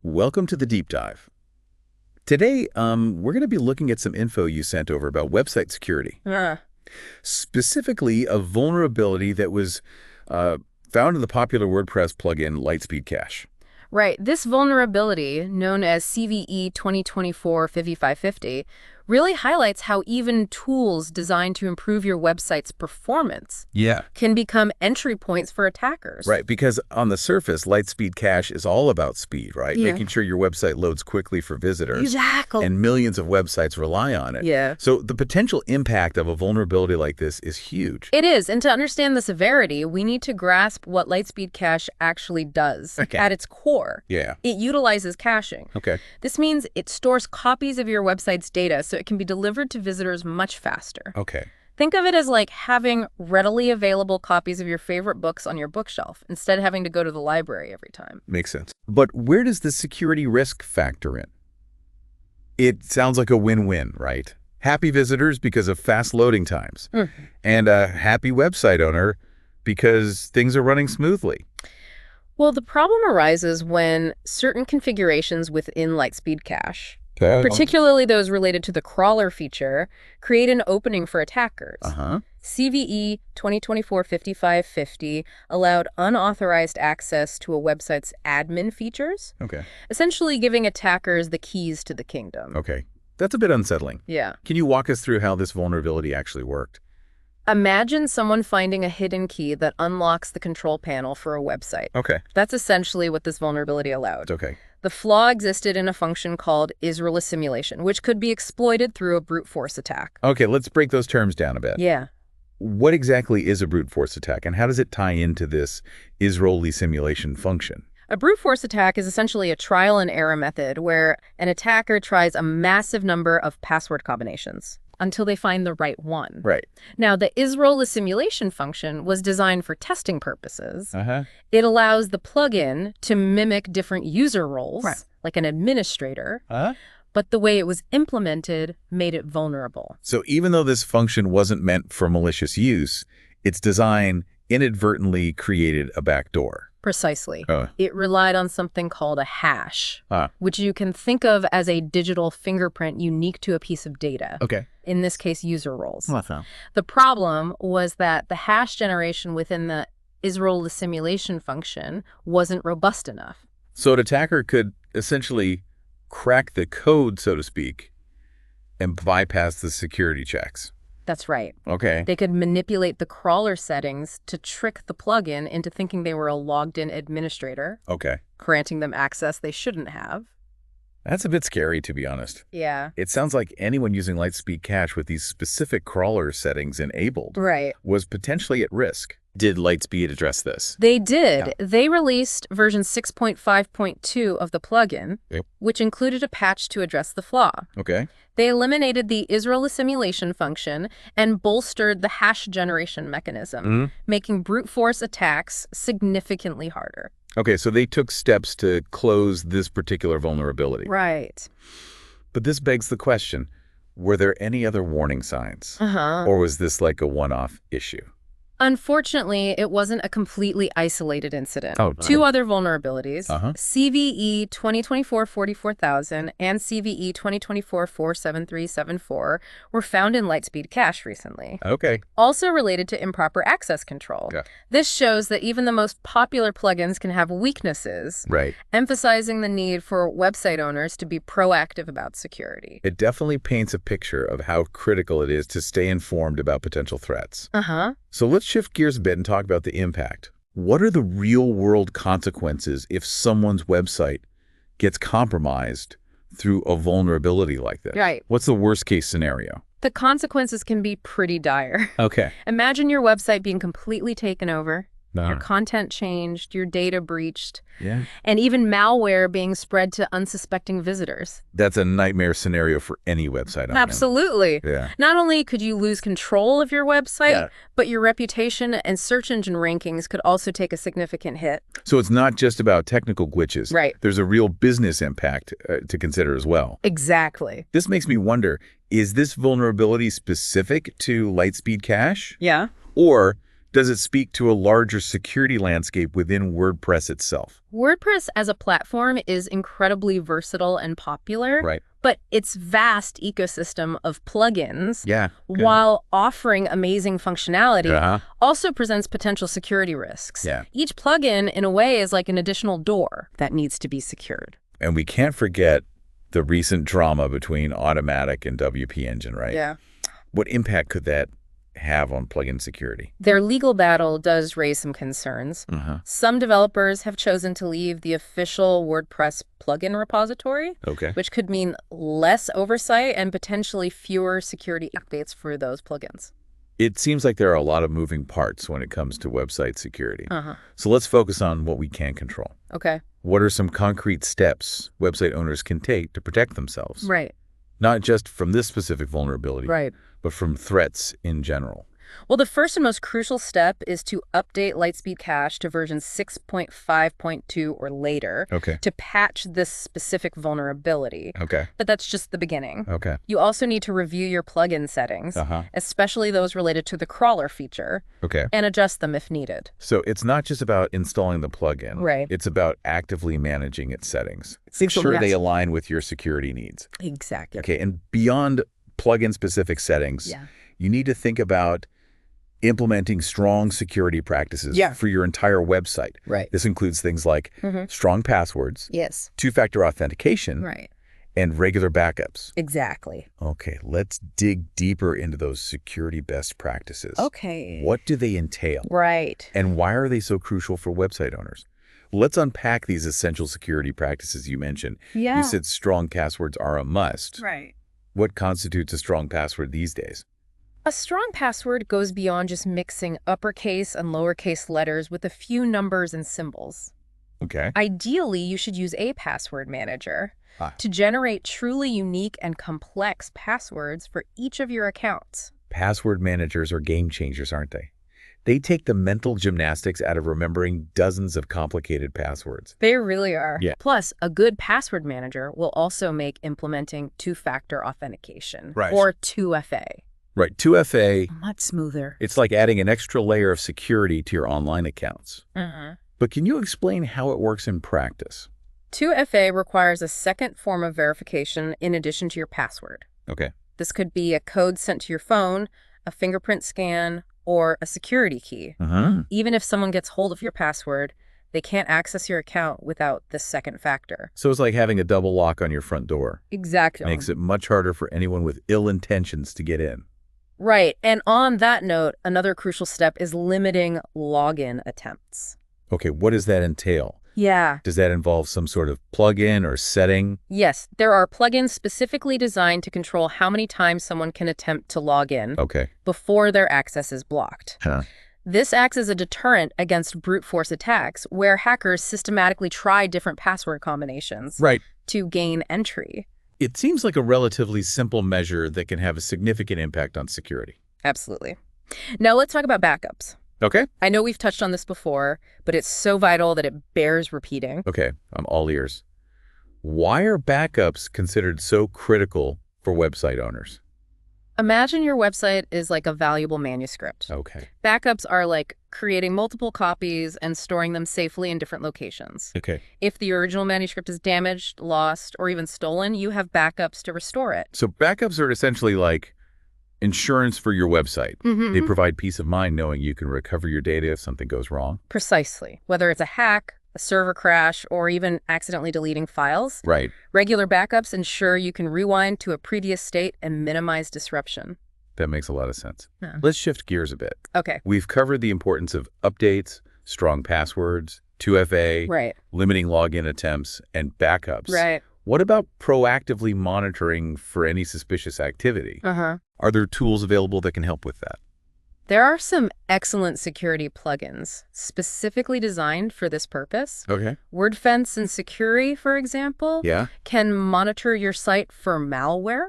Welcome to the deep dive. Today, we're going to be looking at some info you sent over about website security. Specifically, a vulnerability that was found in the popular WordPress plugin LiteSpeed Cache. Right. This vulnerability, known as CVE 2024-5550, really highlights how even tools designed to improve your website's performance can become entry points for attackers. Right, because on the surface, LiteSpeed Cache is all about speed, right? Yeah. Making sure your website loads quickly for visitors. Exactly. And millions of websites rely on it. Yeah. So the potential impact of a vulnerability like this is huge. It is. And to understand the severity, we need to grasp what LiteSpeed Cache actually does at its core. Yeah. It utilizes caching. Okay. This means it stores copies of your website's data so it can be delivered to visitors much faster. Okay. Think of it as like having readily available copies of your favorite books on your bookshelf instead of having to go to the library every time. Makes sense. But where does the security risk factor in? It sounds like a win-win, right? Happy visitors because of fast loading times, and a happy website owner because things are running smoothly. Well, the problem arises when certain configurations within LiteSpeed Cache, particularly those related to the crawler feature, create an opening for attackers. CVE 2024-5550 allowed unauthorized access to a website's admin features, essentially giving attackers the keys to the kingdom. Okay. That's a bit unsettling. Yeah. Can you walk us through how this vulnerability actually worked? Imagine someone finding a hidden key that unlocks the control panel for a website. Okay. That's essentially what this vulnerability allowed. Okay. The flaw existed in a function called Israel assimilation, which could be exploited through a brute force attack. Okay, let's break those terms down a bit. Yeah. What exactly is a brute force attack, and how does it tie into this Israel assimilation function? A brute force attack is essentially a trial and error method where an attacker tries a massive number of password combinations until they find the right one. Right. Now, the Israel assimilation function was designed for testing purposes. Uh-huh. It allows the plugin to mimic different user roles, like an administrator, but the way it was implemented made it vulnerable. So even though this function wasn't meant for malicious use, its design inadvertently created a backdoor. Precisely. It relied on something called a hash, which you can think of as a digital fingerprint unique to a piece of data. Okay. In this case, user roles. Awesome. The problem was that the hash generation within the Israel assimilation function wasn't robust enough. So an attacker could essentially crack the code, so to speak, and bypass the security checks. That's right. Okay. They could manipulate the crawler settings to trick the plugin into thinking they were a logged-in administrator, granting them access they shouldn't have. That's a bit scary, to be honest. Yeah. It sounds like anyone using LiteSpeed Cache with these specific crawler settings enabled was potentially at risk. Did LiteSpeed address this? They did. They released version 6.5.2 of the plugin, which included a patch to address the flaw. They eliminated the Israel assimilation function and bolstered the hash generation mechanism, making brute force attacks significantly harder. Okay, so they took steps to close this particular vulnerability. Right. But this begs the question, were there any other warning signs? Or was this like a one-off issue? Unfortunately, it wasn't a completely isolated incident. Two other vulnerabilities, CVE 2024-44000 and CVE 2024-47374, were found in LiteSpeed Cache recently. Also related to improper access control. This shows that even the most popular plugins can have weaknesses, emphasizing the need for website owners to be proactive about security. It definitely paints a picture of how critical it is to stay informed about potential threats. So let's shift gears a bit and talk about the impact. What are the real-world consequences if someone's website gets compromised through a vulnerability like this? What's the worst-case scenario? The consequences can be pretty dire. Imagine your website being completely taken over, your content changed, your data breached, and even malware being spread to unsuspecting visitors. That's a nightmare scenario for any website. Absolutely. Not only could you lose control of your website, but your reputation and search engine rankings could also take a significant hit. So it's not just about technical glitches. There's a real business impact to consider as well. Exactly. This makes me wonder, is this vulnerability specific to LiteSpeed Cache? Yeah. Or Does it speak to a larger security landscape within WordPress itself? WordPress as a platform is incredibly versatile and popular, Right. but its vast ecosystem of plugins, Yeah. while offering amazing functionality, Uh-huh. also presents potential security risks. Yeah. Each plugin, in a way, is like an additional door that needs to be secured. And we can't forget the recent drama between Automatic and WP Engine, right? Yeah. What impact could that have on plugin security? Their legal battle does raise some concerns. Some developers have chosen to leave the official WordPress plugin repository, which could mean less oversight and potentially fewer security updates for those plugins. It seems like there are a lot of moving parts when it comes to website security. So let's focus on what we can control. Okay. What are some concrete steps website owners can take to protect themselves? Right. Not just from this specific vulnerability, Right. but from threats in general. Well, the first and most crucial step is to update LiteSpeed Cache to version 6.5.2 or later to patch this specific vulnerability. But that's just the beginning. You also need to review your plugin settings, especially those related to the crawler feature, and adjust them if needed. So it's not just about installing the plugin. Right. It's about actively managing its settings. Make sure they align with your security needs. Exactly. Okay, and beyond plugin-specific settings, you need to think about implementing strong security practices for your entire website. Right. This includes things like strong passwords, Yes. two-factor authentication, Right. and regular backups. Exactly. Okay, let's dig deeper into those security best practices. Okay. What do they entail? Right. And why are they so crucial for website owners? Let's unpack these essential security practices you mentioned. Yeah. You said strong passwords are a must. Right. What constitutes a strong password these days? A strong password goes beyond just mixing uppercase and lowercase letters with a few numbers and symbols. Okay. Ideally, you should use a password manager to generate truly unique and complex passwords for each of your accounts. Password managers are game changers, aren't they? They take the mental gymnastics out of remembering dozens of complicated passwords. They really are. Yeah. Plus, a good password manager will also make implementing two-factor authentication, Right. or 2FA. Right, 2FA, Much smoother. it's like adding an extra layer of security to your online accounts. But can you explain how it works in practice? 2FA requires a second form of verification in addition to your password. Okay. This could be a code sent to your phone, a fingerprint scan, or a security key. Even if someone gets hold of your password, they can't access your account without this second factor. So it's like having a double lock on your front door. Exactly. Makes it much harder for anyone with ill intentions to get in. Right. And on that note, another crucial step is limiting login attempts. Okay, what does that entail? Yeah. Does that involve some sort of plugin or setting? Yes, there are plugins specifically designed to control how many times someone can attempt to log in before their access is blocked. This acts as a deterrent against brute force attacks, where hackers systematically try different password combinations to gain entry. It seems like a relatively simple measure that can have a significant impact on security. Absolutely. Now let's talk about backups. Okay. I know we've touched on this before, but it's so vital that it bears repeating. Okay, I'm all ears. Why are backups considered so critical for website owners? Imagine your website is like a valuable manuscript. Okay. Backups are like creating multiple copies and storing them safely in different locations. Okay. If the original manuscript is damaged, lost, or even stolen, you have backups to restore it. So backups are essentially like insurance for your website. They provide peace of mind knowing you can recover your data if something goes wrong. Precisely. Whether it's a hack, a server crash, or even accidentally deleting files. Right. Regular backups ensure you can rewind to a previous state and minimize disruption. That makes a lot of sense. Yeah. Let's shift gears a bit. Okay. We've covered the importance of updates, strong passwords, 2FA, limiting login attempts, and backups. Right. What about proactively monitoring for any suspicious activity? Are there tools available that can help with that? There are some excellent security plugins specifically designed for this purpose. Okay. WordFence and Securi, for example, can monitor your site for malware,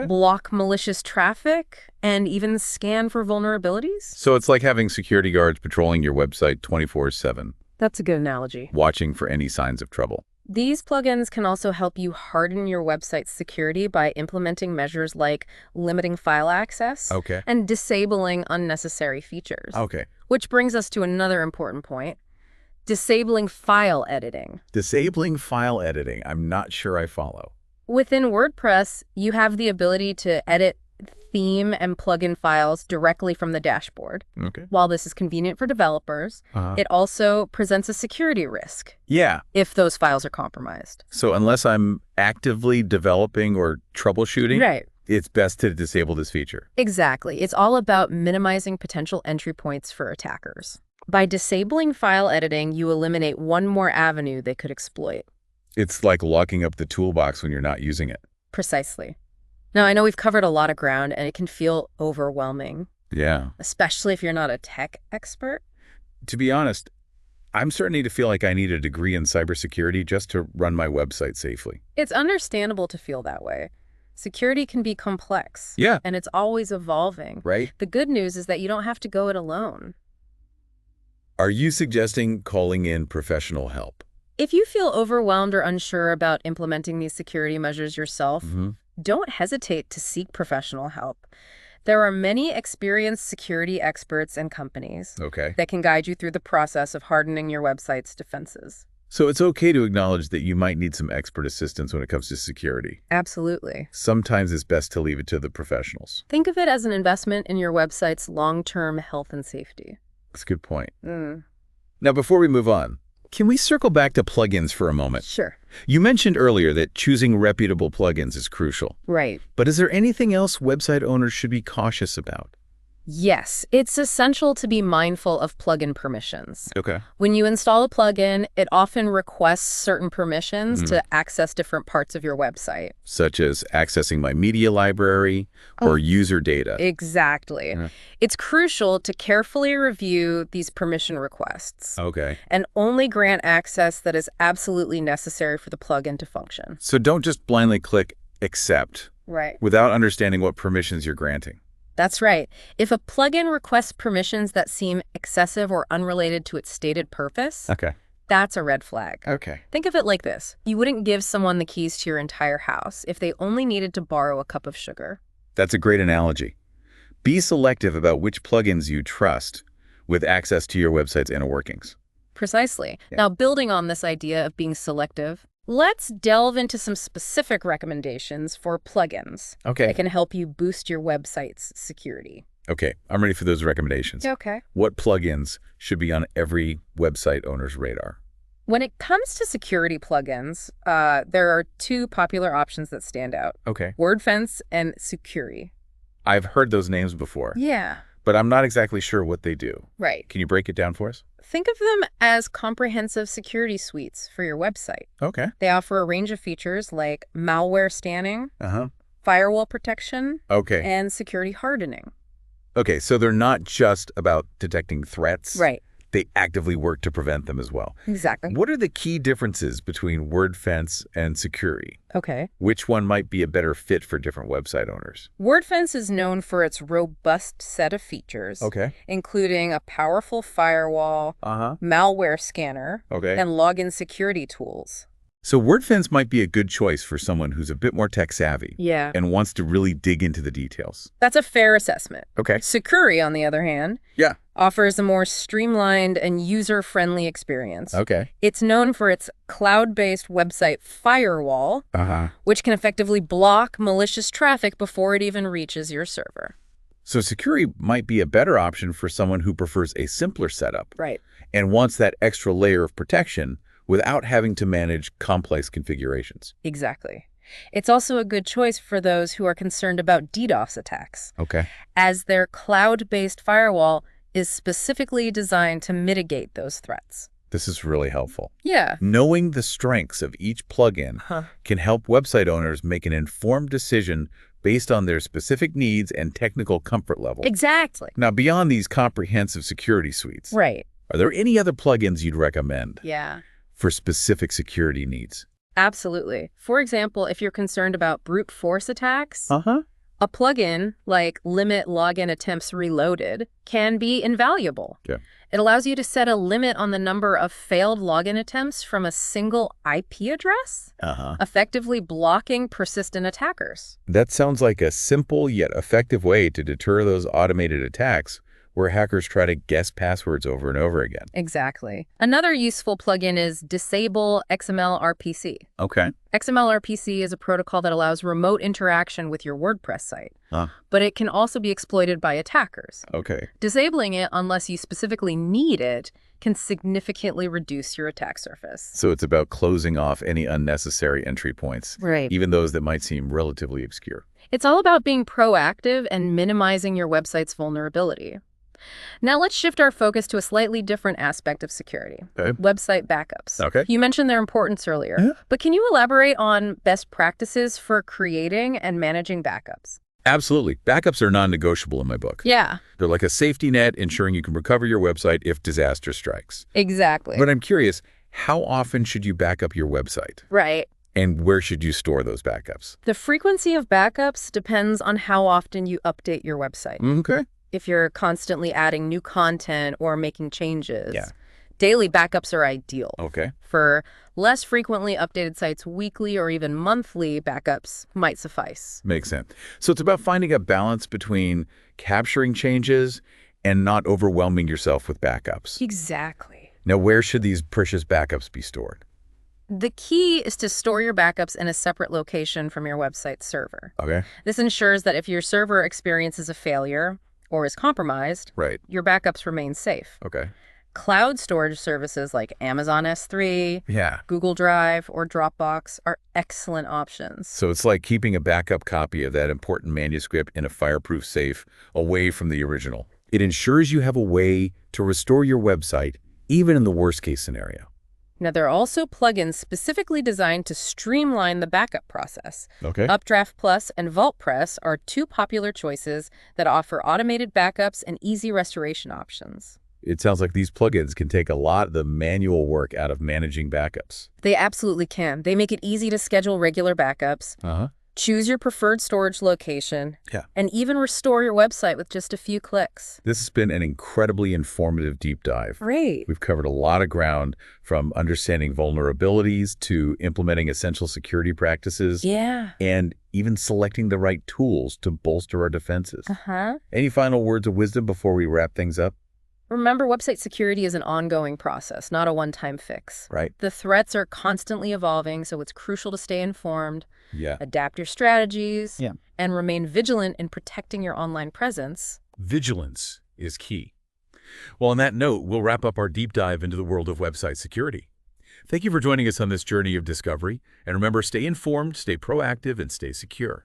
block malicious traffic, and even scan for vulnerabilities. So it's like having security guards patrolling your website 24/7. That's a good analogy. Watching for any signs of trouble. These plugins can also help you harden your website's security by implementing measures like limiting file access and disabling unnecessary features. Which brings us to another important point. Disabling file editing. Disabling file editing. I'm not sure I follow. Within WordPress, you have the ability to edit theme and plugin files directly from the dashboard. Okay. While this is convenient for developers, it also presents a security risk. Yeah. If those files are compromised. So unless I'm actively developing or troubleshooting, right, it's best to disable this feature. Exactly. It's all about minimizing potential entry points for attackers. By disabling file editing, you eliminate one more avenue they could exploit. It's like locking up the toolbox when you're not using it. Precisely. Now, I know we've covered a lot of ground, and it can feel overwhelming. Yeah. Especially if you're not a tech expert. To be honest, I'm starting to feel like I need a degree in cybersecurity just to run my website safely. It's understandable to feel that way. Security can be complex. Yeah. And it's always evolving. Right. The good news is that you don't have to go it alone. Are you suggesting calling in professional help? If you feel overwhelmed or unsure about implementing these security measures yourself, don't hesitate to seek professional help. There are many experienced security experts and companies that can guide you through the process of hardening your website's defenses. So it's okay to acknowledge that you might need some expert assistance when it comes to security. Absolutely. Sometimes it's best to leave it to the professionals. Think of it as an investment in your website's long-term health and safety. That's a good point. Now, before we move on, can we circle back to plugins for a moment? Sure. You mentioned earlier that choosing reputable plugins is crucial. Right. But is there anything else website owners should be cautious about? Yes, it's essential to be mindful of plugin permissions. Okay. When you install a plugin, it often requests certain permissions to access different parts of your website. Such as accessing my media library or user data. Exactly. It's crucial to carefully review these permission requests. Okay. And only grant access that is absolutely necessary for the plugin to function. So don't just blindly click accept without understanding what permissions you're granting. That's right. If a plugin requests permissions that seem excessive or unrelated to its stated purpose, that's a red flag. Think of it like this. You wouldn't give someone the keys to your entire house if they only needed to borrow a cup of sugar. That's a great analogy. Be selective about which plugins you trust with access to your website's inner workings. Precisely. Now, building on this idea of being selective, let's delve into some specific recommendations for plugins that can help you boost your website's security. Okay, I'm ready for those recommendations. Okay. What plugins should be on every website owner's radar? When it comes to security plugins, there are two popular options that stand out. WordFence and Securi. I've heard those names before. Yeah. But I'm not exactly sure what they do. Right. Can you break it down for us? Think of them as comprehensive security suites for your website. They offer a range of features like malware scanning, firewall protection, and security hardening. So they're not just about detecting threats. Right. They actively work to prevent them as well. Exactly. What are the key differences between WordFence and Securi? Which one might be a better fit for different website owners? WordFence is known for its robust set of features, including a powerful firewall, malware scanner, and login security tools. So WordFence might be a good choice for someone who's a bit more tech savvy and wants to really dig into the details. That's a fair assessment. Securi, on the other hand, offers a more streamlined and user-friendly experience. It's known for its cloud-based website firewall, which can effectively block malicious traffic before it even reaches your server. So Securi might be a better option for someone who prefers a simpler setup and wants that extra layer of protection without having to manage complex configurations. Exactly. It's also a good choice for those who are concerned about DDoS attacks, as their cloud-based firewall is specifically designed to mitigate those threats. This is really helpful. Yeah. Knowing the strengths of each plugin can help website owners make an informed decision based on their specific needs and technical comfort level. Exactly. Now, beyond these comprehensive security suites, are there any other plugins you'd recommend for specific security needs? Absolutely. For example, if you're concerned about brute force attacks, a plugin like Limit Login Attempts Reloaded can be invaluable. It allows you to set a limit on the number of failed login attempts from a single IP address, effectively blocking persistent attackers. That sounds like a simple yet effective way to deter those automated attacks where hackers try to guess passwords over and over again. Exactly. Another useful plugin is Disable XML-RPC. Okay. XML-RPC is a protocol that allows remote interaction with your WordPress site, but it can also be exploited by attackers. Okay. Disabling it, unless you specifically need it, can significantly reduce your attack surface. So it's about closing off any unnecessary entry points, right? Even those that might seem relatively obscure. It's all about being proactive and minimizing your website's vulnerability. Now let's shift our focus to a slightly different aspect of security. Okay. Website backups. Okay. You mentioned their importance earlier, but can you elaborate on best practices for creating and managing backups? Absolutely. Backups are non-negotiable in my book. Yeah. They're like a safety net, ensuring you can recover your website if disaster strikes. Exactly. But I'm curious, how often should you back up your website? Right. And where should you store those backups? The frequency of backups depends on how often you update your website. Okay. If you're constantly adding new content or making changes, daily backups are ideal. Okay. For less frequently updated sites, weekly or even monthly backups might suffice. Makes sense. So it's about finding a balance between capturing changes and not overwhelming yourself with backups. Exactly. Now, where should these precious backups be stored? The key is to store your backups in a separate location from your website server. Okay. This ensures that if your server experiences a failure or is compromised, your backups remain safe. Okay. Cloud storage services like Amazon S3, Google Drive, or Dropbox are excellent options. So it's like keeping a backup copy of that important manuscript in a fireproof safe away from the original. It ensures you have a way to restore your website, even in the worst-case scenario. Now, there are also plugins specifically designed to streamline the backup process. Okay. Updraft Plus and VaultPress are two popular choices that offer automated backups and easy restoration options. It sounds like these plugins can take a lot of the manual work out of managing backups. They absolutely can. They make it easy to schedule regular backups, choose your preferred storage location, and even restore your website with just a few clicks. This has been an incredibly informative deep dive. Great. We've covered a lot of ground, from understanding vulnerabilities to implementing essential security practices. And even selecting the right tools to bolster our defenses. Any final words of wisdom before we wrap things up? Remember, website security is an ongoing process, not a one-time fix. Right. The threats are constantly evolving, so it's crucial to stay informed, adapt your strategies, and remain vigilant in protecting your online presence. Vigilance is key. Well, on that note, we'll wrap up our deep dive into the world of website security. Thank you for joining us on this journey of discovery. And remember, stay informed, stay proactive, and stay secure.